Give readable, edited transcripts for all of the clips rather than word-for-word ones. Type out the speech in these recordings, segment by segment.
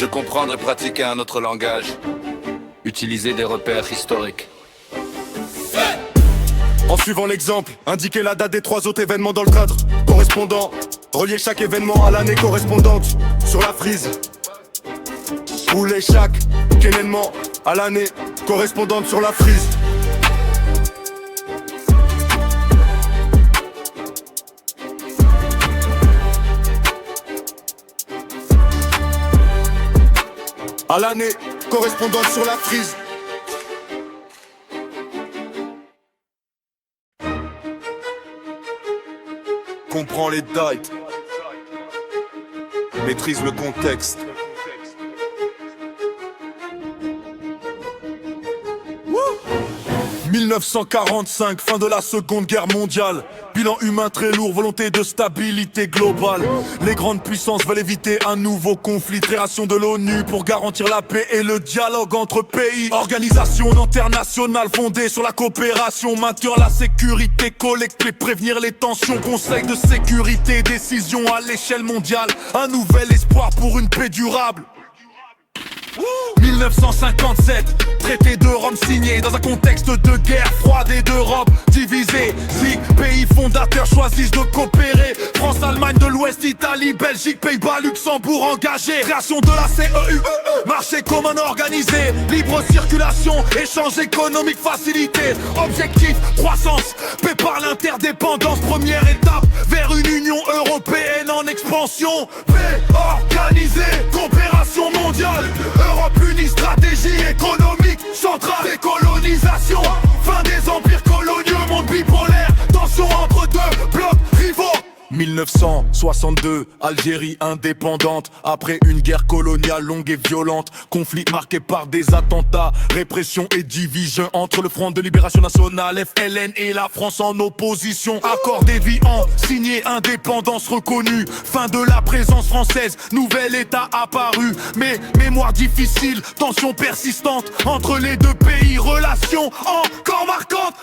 Je comprendre et pratiquer un autre langage. Utiliser des repères historiques. En suivant l'exemple, indiquer la date des 3 autres événements dans le cadre correspondant. Relier chaque événement à l'année correspondante sur la frise. Rouler chaque événement à l'année correspondante sur la frise. À l'année correspondante sur la frise. Comprends les dates, maîtrise le contexte. Wouh 1945, fin de la Seconde Guerre mondiale. Bilan humain très lourd, volonté de stabilité globale. Les grandes puissances veulent éviter un nouveau conflit. Création de l'ONU pour garantir la paix et le dialogue entre pays. Organisation internationale fondée sur la coopération. Maintenir la sécurité collective, prévenir les tensions. Conseil de sécurité, décision à l'échelle mondiale. Un nouvel espoir pour une paix durable. 1957, traité de Rome signé dans un contexte de guerre froide et d'Europe divisée. Si pays fondateurs choisissent de coopérer, France, Allemagne de l'Ouest, Italie, Belgique, Pays-Bas, Luxembourg engagés. Création de la CEUE, marché commun organisé, libre circulation, échange économique facilité. Objectif, croissance, paix par l'interdépendance. Première étape vers une Union européenne en expansion. Paix organisée, coopération mondiale. Europe unie, stratégie économique centrale. Décolonisation, fin des empires coloniaux, monde bipolaire. Tension entre deux blocs rivaux. 1962, Algérie indépendante. Après une guerre coloniale longue et violente. Conflit marqué par des attentats, répression et division entre le Front de Libération Nationale, FLN, et la France en opposition. Accord d'Évian, signé, indépendance reconnue. Fin de la présence française, nouvel état apparu. Mais mémoire difficile, tension persistante entre les deux pays. Relations encore marquantes.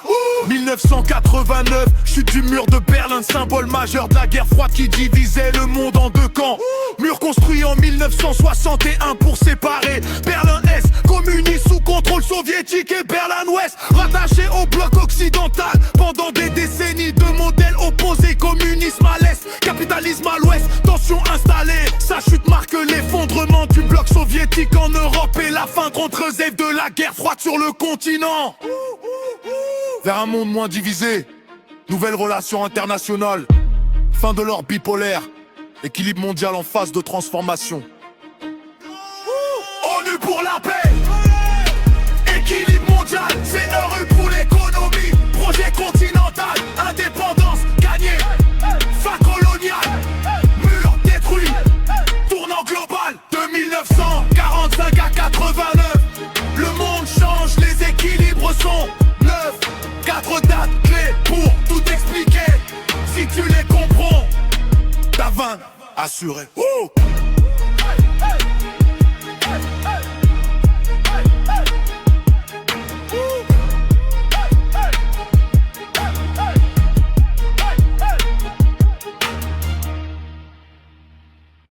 1989, chute du mur de Berlin, symbole majeur de la guerre froide qui divisait le monde en deux camps. Mur construit en 1961 pour séparer Berlin-Est, communiste sous contrôle soviétique, et Berlin-Ouest, rattaché au bloc occidental. Pendant des décennies, deux modèles opposés, communisme à l'Est, capitalisme à l'Ouest, tension installée. Sa chute marque l'effondrement du bloc soviétique en Europe et la fin contre-zève de la guerre froide sur le continent. Vers un monde moins divisé, nouvelle relation internationale. Fin de l'ordre bipolaire, équilibre mondial en phase de transformation. ONU pour la paix, équilibre mondial, CRU pour l'économie, projet continental, indépendance gagnée, fin coloniale, mur détruit, tournant global. De 1945 à 89, le monde change, les équilibres sont neufs. 4 dates clés pour tout expliquer. Si tu les comprends, ta 20 assurée.